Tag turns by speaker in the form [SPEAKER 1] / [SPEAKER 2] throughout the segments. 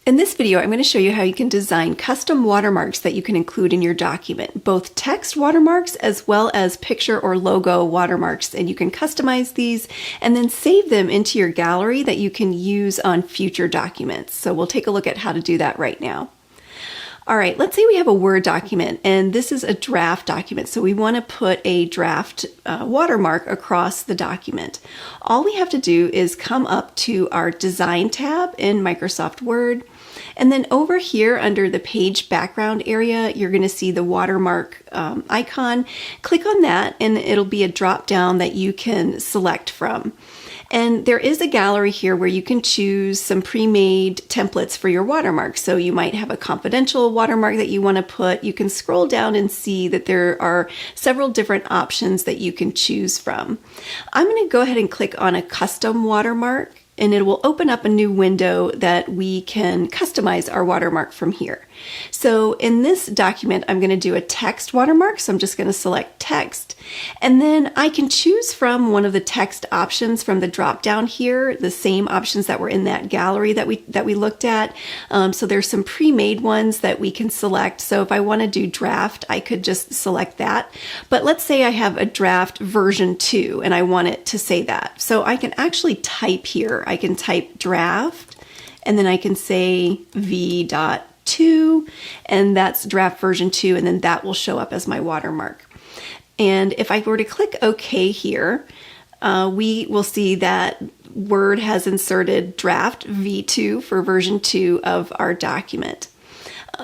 [SPEAKER 1] In this video, I'm going to show you how you can design custom watermarks that you can include in your document, both text watermarks as well as picture or logo watermarks, and you can customize these and then save them into your gallery that you can use on future documents. So we'll take a look at how to do that right now. All right, let's say we have a Word document and this is a draft document. So we want to put a draft watermark across the document. All we have to do is come up to our Design tab in Microsoft Word. And then over here under the page background area, you're going to see the watermark icon. Click on that and it'll be a drop down that you can select from. And there is a gallery here where you can choose some pre-made templates for your watermark. So you might have a confidential watermark that you want to put. You can scroll down and see that there are several different options that you can choose from. I'm going to go ahead and click on a custom watermark, and it will open up a new window that we can customize our watermark from here. So in this document, I'm going to do a text watermark. So I'm just going to select text, and then I can choose from one of the text options from the drop down here, the same options that were in that gallery that we looked at. So there's some pre-made ones that we can select. So if I want to do draft, I could just select that. But let's say I have a draft version 2 and I want it to say that. So I can actually type here. I can type draft and then I can say v.2 and that's draft version 2, and then that will show up as my watermark. And if I were to click OK here, we will see that Word has inserted draft v2 for version 2 of our document.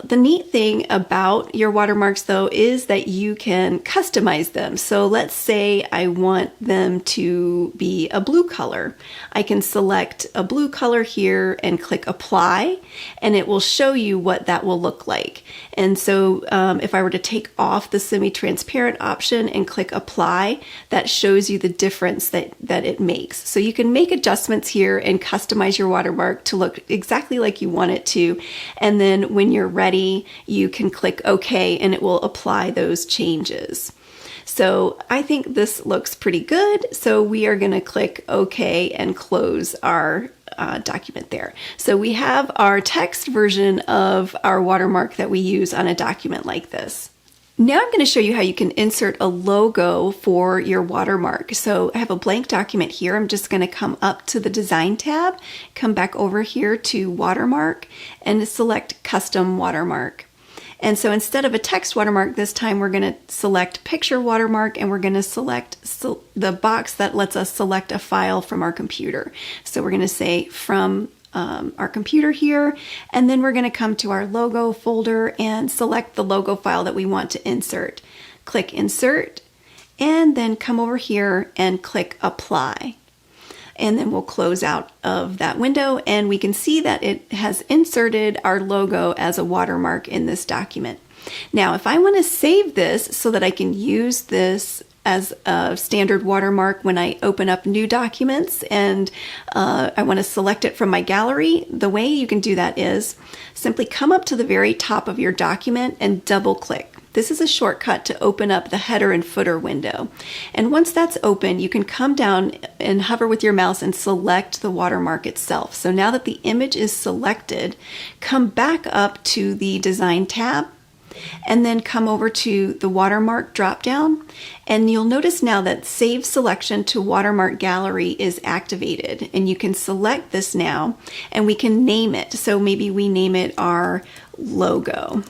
[SPEAKER 1] The neat thing about your watermarks, though, is that you can customize them. So let's say I want them to be a blue color. I can select a blue color here and click apply, and it will show you what that will look like. And so if I were to take off the semi-transparent option and click apply, that shows you the difference that it makes. So you can make adjustments here and customize your watermark to look exactly like you want it to. And then when you're ready, you can click OK and it will apply those changes. So I think this looks pretty good. So we are going to click OK and close our document there. So we have our text version of our watermark that we use on a document like this. Now I'm going to show you how you can insert a logo for your watermark. So I have a blank document here. I'm just going to come up to the Design tab, come back over here to Watermark, and select Custom Watermark. And so instead of a text watermark this time, we're going to select Picture Watermark, and we're going to select the box that lets us select a file from our computer. So we're going to say from our computer here, and then we're going to come to our logo folder and select the logo file that we want to insert. Click Insert, and then come over here and click Apply. And then we'll close out of that window, and we can see that it has inserted our logo as a watermark in this document. Now, if I want to save this so that I can use this as a standard watermark when I open up new documents and I want to select it from my gallery, the way you can do that is simply come up to the very top of your document and double click. This is a shortcut to open up the header and footer window. And once that's open, you can come down and hover with your mouse and select the watermark itself. So now that the image is selected, come back up to the Design tab, and then come over to the Watermark drop-down, and you'll notice now that Save Selection to Watermark Gallery is activated, and you can select this now, and we can name it. So maybe we name it our logo,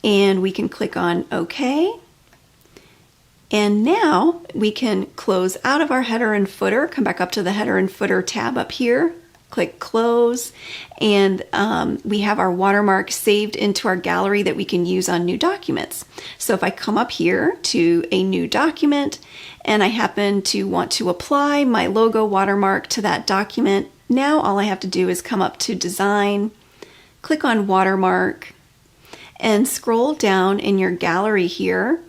[SPEAKER 1] and we can click on OK. And now we can close out of our header and footer, come back up to the header and footer tab up here, click close, and we have our watermark saved into our gallery that we can use on new documents. So if I come up here to a new document and I happen to want to apply my logo watermark to that document, now all I have to do is come up to Design, click on Watermark, and scroll down in your gallery here,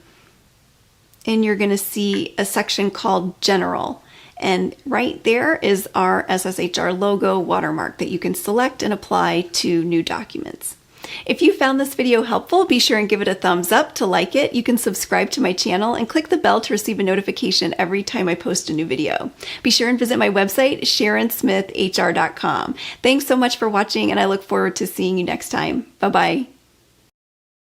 [SPEAKER 1] and you're going to see a section called General. And right there is our SSHR logo watermark that you can select and apply to new documents. If you found this video helpful, be sure and give it a thumbs up to like it. You can subscribe to my channel and click the bell to receive a notification every time I post a new video. Be sure and visit my website, SharonSmithHR.com. Thanks so much for watching, and I look forward to seeing you next time. Bye-bye.